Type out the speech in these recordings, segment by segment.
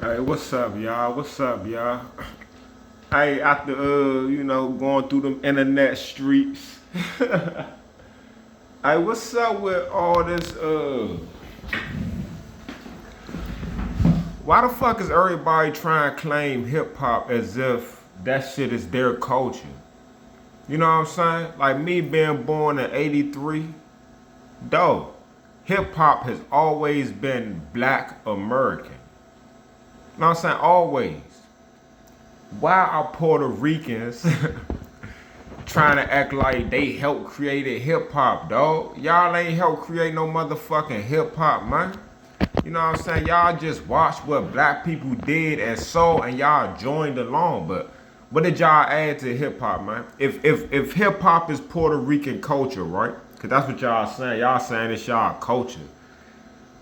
Hey, what's up, y'all? What's up, y'all? Hey, after going through them internet streets. Hey, what's up with all this? Why the fuck is everybody trying to claim hip hop as if that shit is their culture? You know what I'm saying? Like me being born in '83, dog. Hip hop has always been Black American. You know what I'm saying? Always. Why are Puerto Ricans trying to act like they helped create hip hop, dog? Y'all ain't helped create no motherfucking hip hop, man. You know what I'm saying? Y'all just watched what black people did and saw, and y'all joined along. But what did y'all add to hip hop, man? If hip hop is Puerto Rican culture, right? Cause that's what y'all saying. Y'all saying it's y'all culture.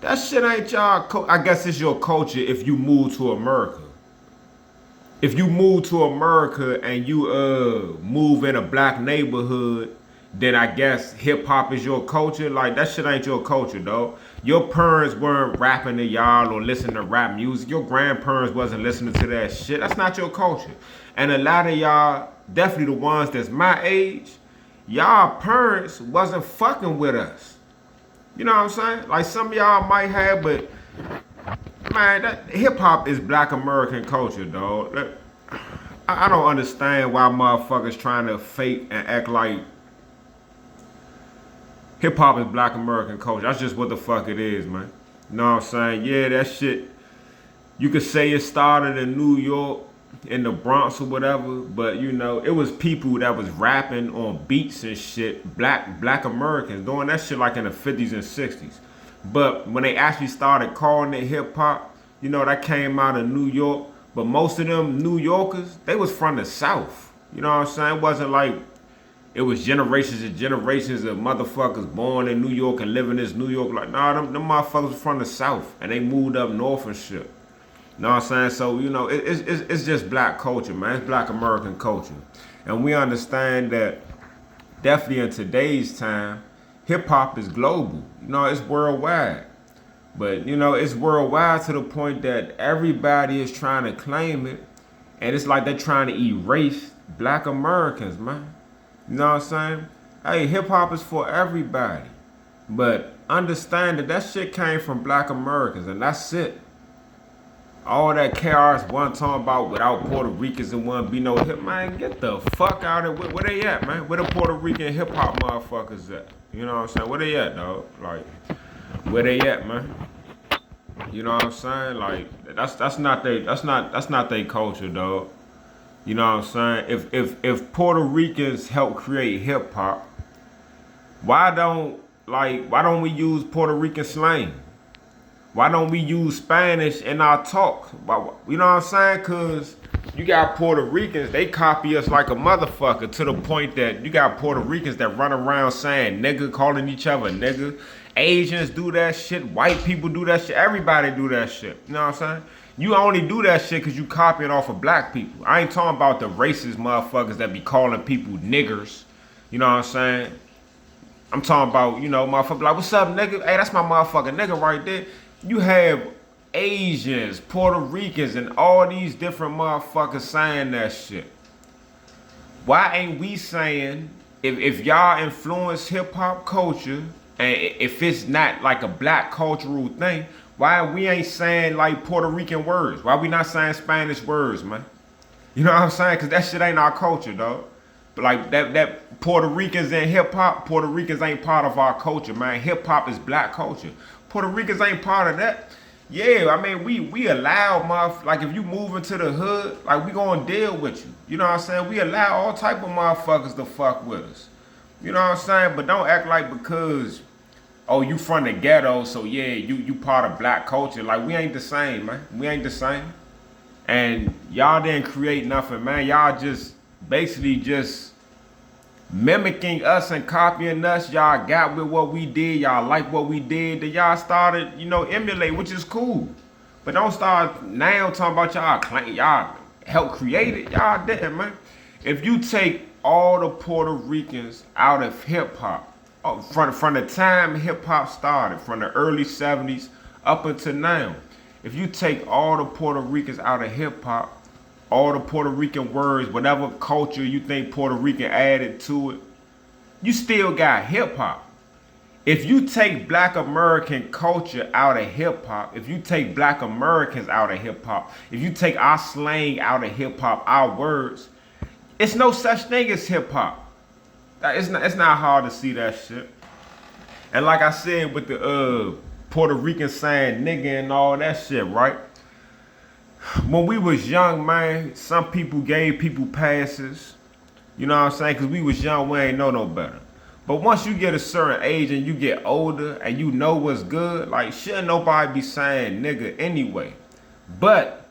That shit ain't y'all culture. I guess it's your culture if you move to America. If you move to America and you move in a black neighborhood, then I guess hip hop is your culture. Like that shit ain't your culture, though. Your parents weren't rapping to y'all or listening to rap music. Your grandparents wasn't listening to that shit. That's not your culture. And a lot of y'all, definitely the ones that's my age, y'all parents wasn't fucking with us. You know what I'm saying? Like some of y'all might have, but man, that hip hop is Black American culture, dog. I don't understand why motherfuckers trying to fake and act like hip hop is Black American culture. That's just what the fuck it is, man. You know what I'm saying? Yeah, that shit. You could say it started in New York, in the Bronx or whatever, but you know, it was people that was rapping on beats and shit, black Americans doing that shit like in the 50s and 60s. But when they actually started calling it hip hop, you know, that came out of New York. But most of them New Yorkers, they was from the South. You know what I'm saying? It wasn't like it was generations and generations of motherfuckers born in New York and living in New York. Like, nah, them motherfuckers was from the South and they moved up north and shit. You know what I'm saying? So, you know, it's just black culture, man. It's Black American culture. And we understand that definitely in today's time, hip hop is global. You know, it's worldwide. But, you know, it's worldwide to the point that everybody is trying to claim it. And it's like they're trying to erase Black Americans, man. You know what I'm saying? Hey, hip hop is for everybody. But understand that shit came from Black Americans, and that's it. All that KRS one talking about without Puerto Ricans and one be no hip, man, get the fuck out of it. Where they at, man? Where the Puerto Rican hip hop motherfuckers at? You know what I'm saying? Where they at, dog? Like, where they at, man? You know what I'm saying? Like, that's not they culture, dog. You know what I'm saying? If Puerto Ricans help create hip hop, why don't we use Puerto Rican slang? Why don't we use Spanish in our talk? You know what I'm saying? Cause you got Puerto Ricans, they copy us like a motherfucker to the point that you got Puerto Ricans that run around saying nigga, calling each other nigga. Asians do that shit. White people do that shit. Everybody do that shit. You know what I'm saying? You only do that shit because you copying off of black people. I ain't talking about the racist motherfuckers that be calling people niggers. You know what I'm saying? I'm talking about, you know, motherfuckers like, what's up, nigga? Hey, that's my motherfucking nigga right there. You have Asians, Puerto Ricans, and all these different motherfuckers saying that shit. Why ain't we saying, if y'all influence hip hop culture, and if it's not like a black cultural thing, why we ain't saying like Puerto Rican words? Why we not saying Spanish words, man? You know what I'm saying? Cause that shit ain't our culture, dog. But like that Puerto Ricans and hip hop, Puerto Ricans ain't part of our culture, man. Hip hop is black culture. Puerto Ricans ain't part of that. Yeah, I mean we allow like if you move into the hood, like we gonna deal with you. You know what I'm saying? We allow all type of motherfuckers to fuck with us. You know what I'm saying? But don't act like because oh, you from the ghetto, so yeah, you part of black culture. Like, we ain't the same, man. We ain't the same. And y'all didn't create nothing, man. Y'all just basically just mimicking us and copying us. Y'all got with what we did. Y'all like what we did. Then y'all started, you know, emulate, which is cool. But don't start now talking about y'all claim y'all help create it. Y'all didn't, man. If you take all the Puerto Ricans out of hip hop, from the time hip hop started, from the early 70s up until now, if you take all the Puerto Ricans out of hip hop, all the Puerto Rican words, whatever culture you think Puerto Rican added to it, you still got hip hop. If you take black American culture out of hip hop, if you take black Americans out of hip hop, if you take our slang out of hip hop, our words, it's no such thing as hip hop. It's not hard to see that shit. And like I said with the Puerto Rican saying nigga and all that shit, right? When we was young, man, some people gave people passes. You know what I'm saying? Because we was young, we ain't know no better. But once you get a certain age and you get older and you know what's good, like shouldn't nobody be saying nigga anyway. But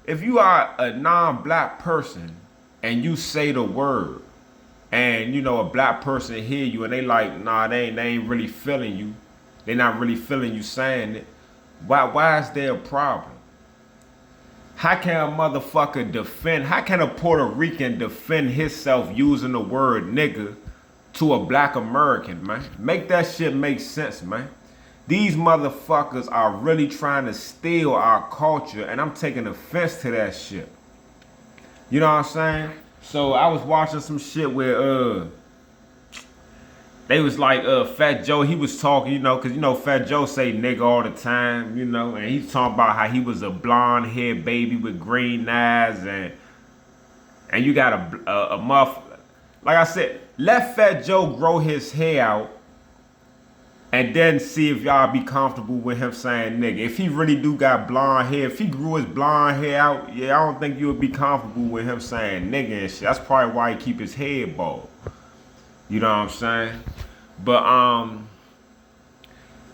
if you are a non-black person and you say the word and you know a black person hear you and they like, nah, they ain't really feeling you. They not really feeling you saying it. Why is there a problem? How can a motherfucker defend, how can a Puerto Rican defend himself using the word nigga to a black American, man? Make that shit make sense, man. These motherfuckers are really trying to steal our culture, and I'm taking offense to that shit. You know what I'm saying? So I was watching some shit where they was like Fat Joe, he was talking, you know, because you know Fat Joe say nigga all the time, you know, and he's talking about how he was a blonde haired baby with green eyes, and you got a muff. Like I said, let Fat Joe grow his hair out and then see if y'all be comfortable with him saying nigga. If he really do got blonde hair, if he grew his blonde hair out, yeah, I don't think you would be comfortable with him saying nigga and shit. That's probably why he keep his head bald. You know what I'm saying? But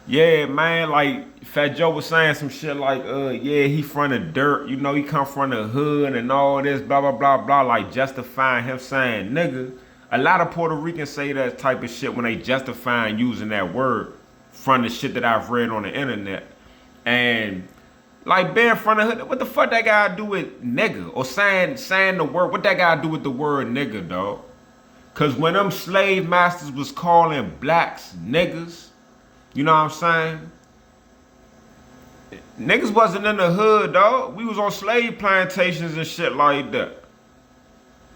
yeah, man, like Fat Joe was saying some shit like, yeah, he from the dirt, you know, he come from the hood and all this, blah, blah, blah, blah, like justifying him saying nigga. A lot of Puerto Ricans say that type of shit when they justifying using that word from the shit that I've read on the internet. And like being from the hood, what the fuck that guy do with nigga? Or saying the word, what that guy do with the word nigga, dog? Cause when them slave masters was calling blacks niggas, you know what I'm saying? Niggas wasn't in the hood, dog. We was on slave plantations and shit like that.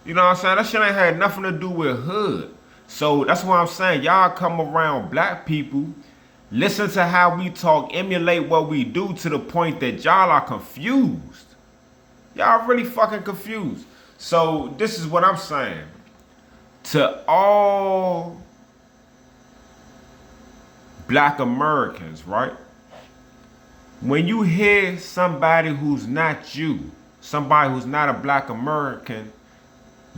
You know what I'm saying? That shit ain't had nothing to do with hood. So that's what I'm saying. Y'all come around black people, listen to how we talk, emulate what we do to the point that y'all are confused. Y'all really fucking confused. So this is what I'm saying. To all black Americans, right? When you hear somebody who's not you, somebody who's not a black American,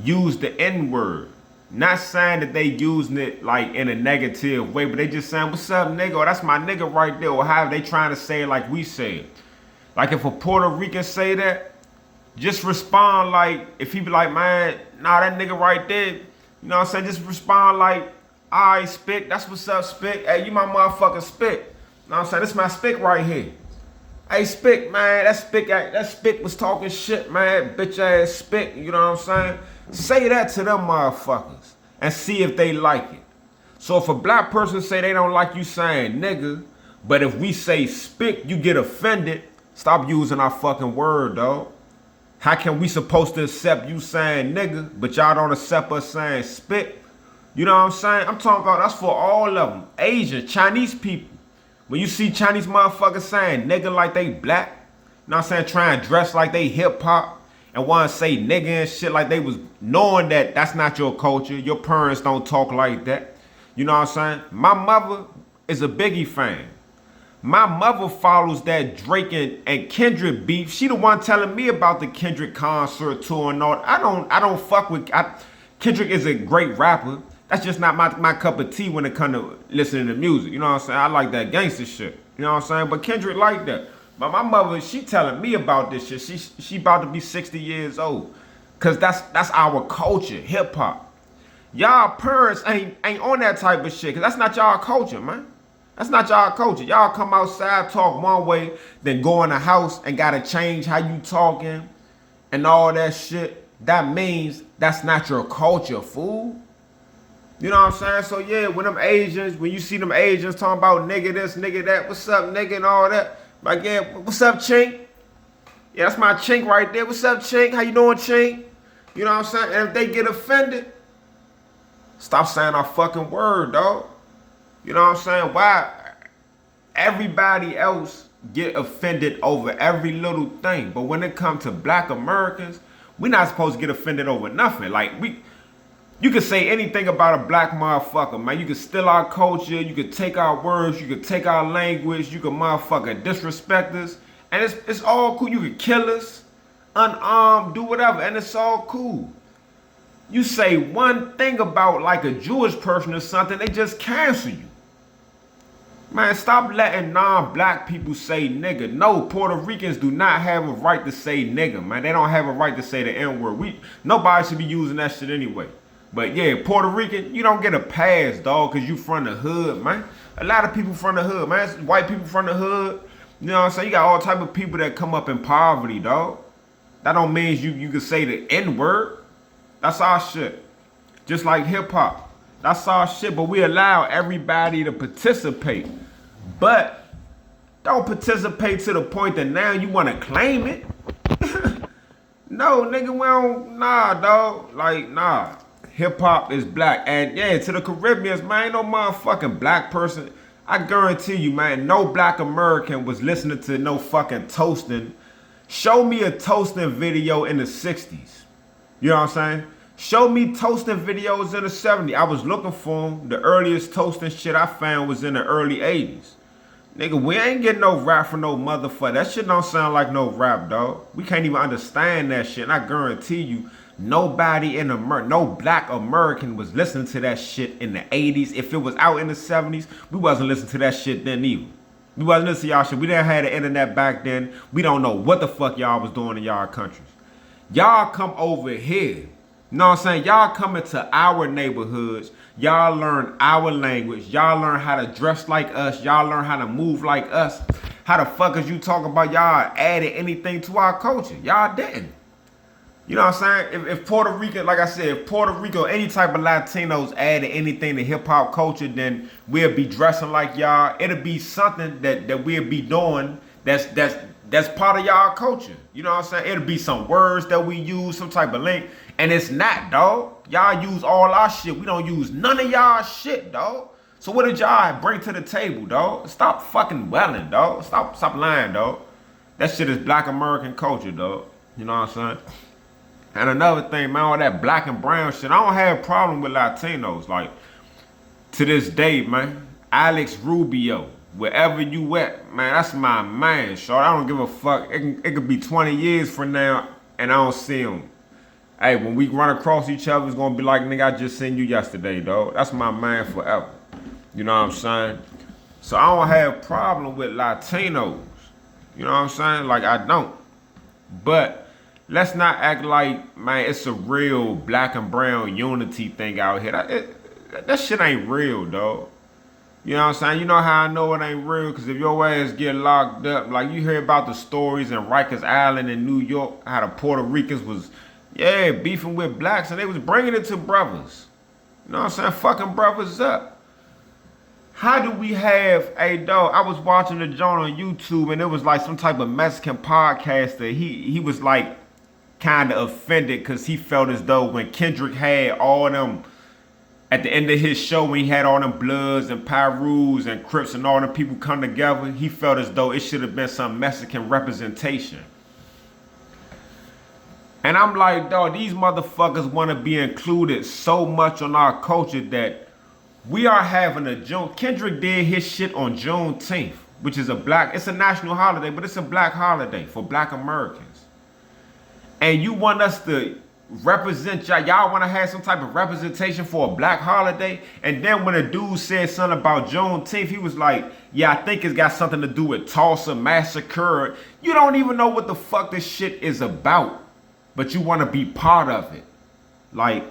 use the N-word, not saying that they using it like in a negative way, but they just saying, what's up, nigga? Or that's my nigga right there. Or how they trying to say it like we say it. Like if a Puerto Rican say that, just respond like, if he be like, man, nah, that nigga right there, you know what I'm saying? Just respond like, all right, Spick, that's what's up, Spick. Hey, you my motherfucking Spick. You know what I'm saying? This my Spick right here. Hey, Spick, man, that Spick was talking shit, man. Bitch ass Spick, you know what I'm saying? Say that to them motherfuckers and see if they like it. So if a black person say they don't like you saying nigga, but if we say Spick, you get offended, stop using our fucking word, dog. How can we supposed to accept you saying nigga, but y'all don't accept us saying Spick? You know what I'm saying? I'm talking about that's for all of them. Asian, Chinese people. When you see Chinese motherfuckers saying nigga like they black, you know what I'm saying, trying to dress like they hip hop and want to say nigga and shit like they was knowing that that's not your culture. Your parents don't talk like that. You know what I'm saying? My mother is a Biggie fan. My mother follows that Drake and Kendrick beef. She the one telling me about the Kendrick concert tour and all. I don't fuck with Kendrick is a great rapper. That's just not my cup of tea when it comes to listening to music. You know what I'm saying? I like that gangster shit. You know what I'm saying? But Kendrick like that. But my mother, she telling me about this shit. She about to be 60 years old. Cause that's our culture, hip hop. Y'all parents ain't on that type of shit. Cause that's not y'all culture, man. That's not y'all culture. Y'all come outside, talk one way, then go in the house and gotta change how you talking and all that shit. That means that's not your culture, fool. You know what I'm saying? So yeah, when them Asians, when you see them Asians talking about nigga this, nigga that, what's up, nigga, and all that, Like, yeah, what's up, Chink? Yeah, that's my Chink right there. What's up, Chink? How you doing, Chink? You know what I'm saying? And if they get offended, stop saying our fucking word, dog. You know what I'm saying? Why everybody else get offended over every little thing, but when it comes to black Americans, we're not supposed to get offended over nothing. Like, you can say anything about a black motherfucker, man. You can steal our culture, you can take our words, you can take our language, you can motherfucker disrespect us, and it's all cool. You can kill us, unarmed, do whatever, and it's all cool. You say one thing about like a Jewish person or something, they just cancel you. Man, stop letting non-black people say nigga. No, Puerto Ricans do not have a right to say nigga, man. They don't have a right to say the N-word. Nobody should be using that shit anyway. But yeah, Puerto Rican, you don't get a pass, dog, because you from the hood, man. A lot of people from the hood, man. It's white people from the hood. You know what I'm saying? You got all type of people that come up in poverty, dog. That don't mean you can say the N-word. That's our shit. Just like hip-hop. That's our shit, but we allow everybody to participate. But don't participate to the point that now you want to claim it. No, nigga, we don't, nah, dog. Like, nah. Hip-hop is black. And yeah, to the Caribbeans, man, ain't no motherfucking black person. I guarantee you, man, no black American was listening to no fucking toasting. Show me a toasting video in the 60s. You know what I'm saying? Show me toasting videos in the 70s. I was looking for them. The earliest toasting shit I found was in the early 80s. Nigga, we ain't getting no rap from no motherfucker. That shit don't sound like no rap, dog. We can't even understand that shit. And I guarantee you, nobody in no black American was listening to that shit in the 80s. If it was out in the 70s, we wasn't listening to that shit then either. We wasn't listening to y'all shit. We didn't have the internet back then. We don't know what the fuck y'all was doing in y'all countries. Y'all come over here. You know what I'm saying? Y'all come into our neighborhoods. Y'all learn our language. Y'all learn how to dress like us. Y'all learn how to move like us. How the fuck is you talking about y'all added anything to our culture? Y'all didn't. You know what I'm saying? If Puerto Rican, like I said, if Puerto Rico, any type of Latinos added anything to hip hop culture, then we'll be dressing like y'all. It'll be something that we'll be doing that's part of y'all culture. You know what I'm saying? It'll be some words that we use, some type of link. And it's not, dog. Y'all use all our shit. We don't use none of y'all shit, dog. So what did y'all bring to the table, dog? Stop fucking welling, dog. Stop lying, dog. That shit is black American culture, dog. You know what I'm saying? And another thing, man, all that black and brown shit, I don't have a problem with Latinos. Like, to this day, man, Alex Rubio, wherever you at, man, that's my man, short. I don't give a fuck. It could be 20 years from now, and I don't see him. Hey, when we run across each other, it's gonna be like, nigga, I just seen you yesterday, dog. That's my man forever. You know what I'm saying? So I don't have a problem with Latinos. You know what I'm saying? Like, I don't. But let's not act like, man, it's a real black and brown unity thing out here. That shit ain't real, dog. You know what I'm saying? You know how I know it ain't real? Because if your ass get locked up, like you hear about the stories in Rikers Island in New York, how the Puerto Ricans was, yeah, beefing with blacks, and they was bringing it to brothers. You know what I'm saying? Fucking brothers up. How do we have, hey, dog, I was watching the joint on YouTube, and it was like some type of Mexican podcaster. He was like kind of offended because he felt as though when Kendrick had all them, at the end of his show, when he had all them Bloods and Pyrus and Crips and all them people come together, he felt as though it should have been some Mexican representation. And I'm like, dog, these motherfuckers want to be included so much on our culture that we are having a June. Kendrick did his shit on Juneteenth, which is it's a national holiday, but it's a black holiday for black Americans. And you want us to represent y'all. Y'all want to have some type of representation for a black holiday. And then when a dude said something about Juneteenth, he was like, yeah, I think it's got something to do with Tulsa Massacre. You don't even know what the fuck this shit is about, but you want to be part of it. Like,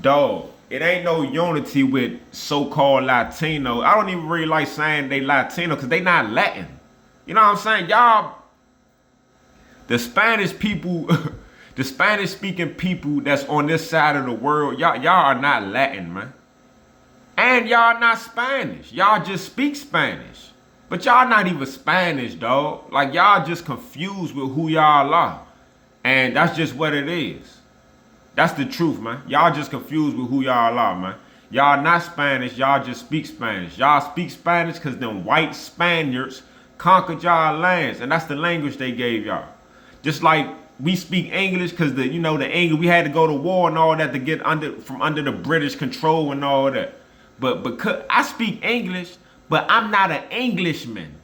dog, it ain't no unity with so-called Latino. I don't even really like saying they Latino because they not Latin. You know what I'm saying? Y'all, the Spanish people, the Spanish-speaking people that's on this side of the world, y'all are not Latin, man. And y'all not Spanish. Y'all just speak Spanish. But y'all not even Spanish, dog. Like, y'all just confused with who y'all are. And that's just what it is. That's the truth, man. Y'all just confused with who y'all are, man. Y'all not Spanish, y'all just speak Spanish. Y'all speak Spanish because them white Spaniards conquered y'all lands. And that's the language they gave y'all. Just like we speak English because the English, we had to go to war and all that to get from under the British control and all that. But because I speak English, but I'm not an Englishman.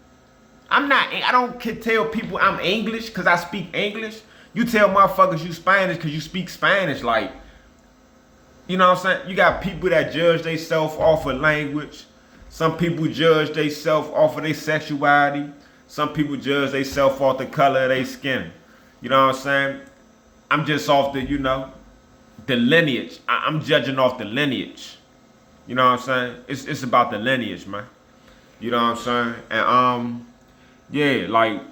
I don't tell people I'm English because I speak English. You tell motherfuckers you Spanish because you speak Spanish. Like, you know what I'm saying? You got people that judge themselves off of language. Some people judge themselves off of their sexuality. Some people judge themselves off the color of their skin. You know what I'm saying? I'm just off the, the lineage. I'm judging off the lineage. You know what I'm saying? It's about the lineage, man. You know what I'm saying? And yeah, like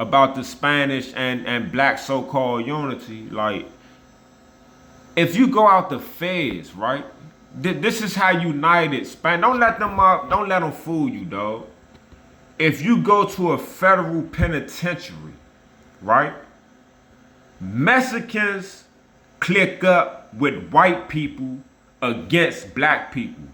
about the Spanish and black so-called unity, like if you go out the feds, right? This is how united Spain. Don't let them fool you, dog. If you go to a federal penitentiary, right? Mexicans click up with white people against black people.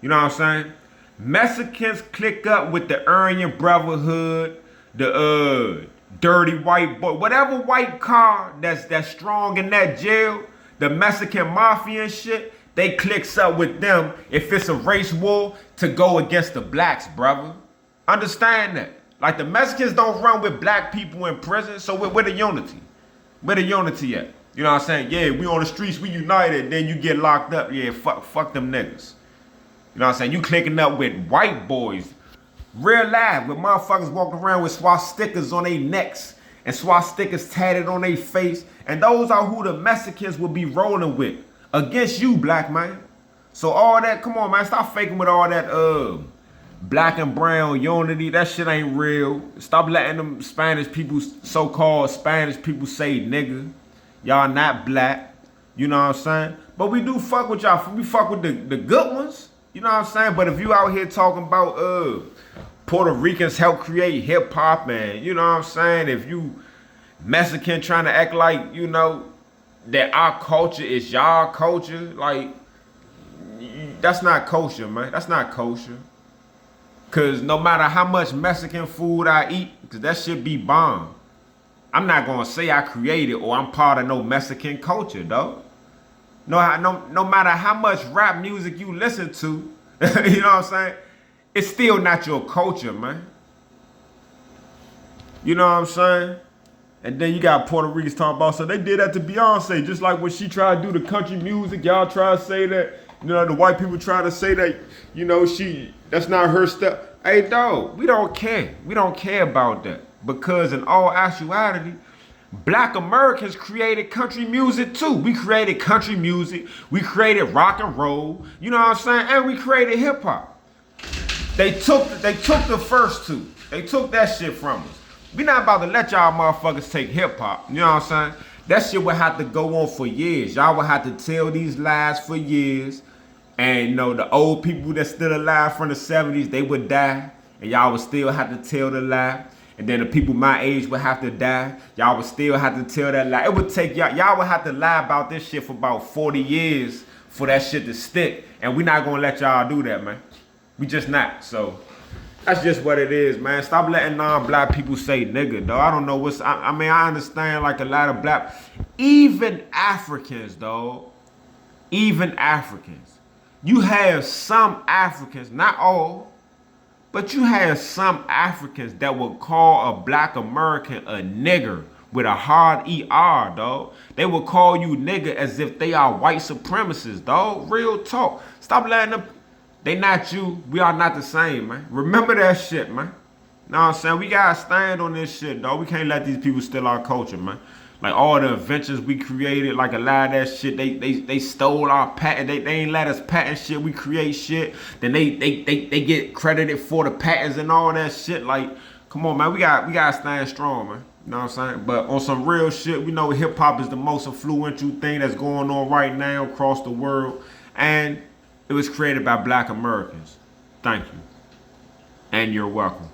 You know what I'm saying? Mexicans click up with the Aryan Brotherhood, the dirty white boy, whatever white car that's strong in that jail, the Mexican mafia and shit, they clicks up with them if it's a race war to go against the blacks, brother. Understand that. Like the Mexicans don't run with black people in prison, so where the unity? Where the unity at? You know what I'm saying? Yeah, we on the streets, we united, then you get locked up. Yeah, fuck them niggas. You know what I'm saying? You clicking up with white boys, real life, with motherfuckers walking around with swastikas on their necks and swastikas tatted on their face. And those are who the Mexicans will be rolling with against you, black man. So all that, come on, man, stop faking with all that black and brown unity. That shit ain't real. Stop letting them Spanish people, so-called Spanish people say nigga. Y'all not black. You know what I'm saying? But we do fuck with y'all. We fuck with the good ones. You know what I'm saying? But if you out here talking about Puerto Ricans help create hip hop and, you know what I'm saying? If you Mexican trying to act like, that our culture is y'all culture, like, that's not kosher, man. That's not kosher. Cause no matter how much Mexican food I eat, cause that shit be bomb, I'm not gonna say I created or I'm part of no Mexican culture, though. No matter how much rap music you listen to, you know what I'm saying? It's still not your culture, man. You know what I'm saying? And then you got Puerto Ricans talking about, so they did that to Beyonce, just like when she tried to do the country music, y'all try to say that, the white people try to say that, that's not her stuff. Hey, dog, we don't care. We don't care about that. Because in all actuality, black Americans created country music too. We created country music. We created rock and roll. You know what I'm saying? And we created hip hop. They took the first two. They took that shit from us. We not about to let y'all motherfuckers take hip hop. You know what I'm saying? That shit would have to go on for years. Y'all would have to tell these lies for years. And the old people that's still alive from the 70s, they would die. And y'all would still have to tell the lie. And then the people my age would have to die. Y'all would still have to tell that lie. It would take y'all would have to lie about this shit for about 40 years for that shit to stick. And we're not gonna let y'all do that, man. We just not. So that's just what it is, man. Stop letting non-black people say nigga, though. I don't know what's. I mean, I understand like a lot of black, even Africans, though. Even Africans. You have some Africans, not all. But you have some Africans that will call a black American a nigger with a hard ER, dog. They will call you nigger as if they are white supremacists, dog. Real talk. Stop letting them. They not you. We are not the same, man. Remember that shit, man. Know what I'm saying? We gotta stand on this shit, dog. We can't let these people steal our culture, man. Like all the inventions we created, like a lot of that shit, they stole our patent. They ain't let us patent shit. We create shit. Then they get credited for the patents and all that shit. Like, come on, man. We gotta stand strong, man. You know what I'm saying? But on some real shit, we know hip hop is the most influential thing that's going on right now across the world. And it was created by black Americans. Thank you. And you're welcome.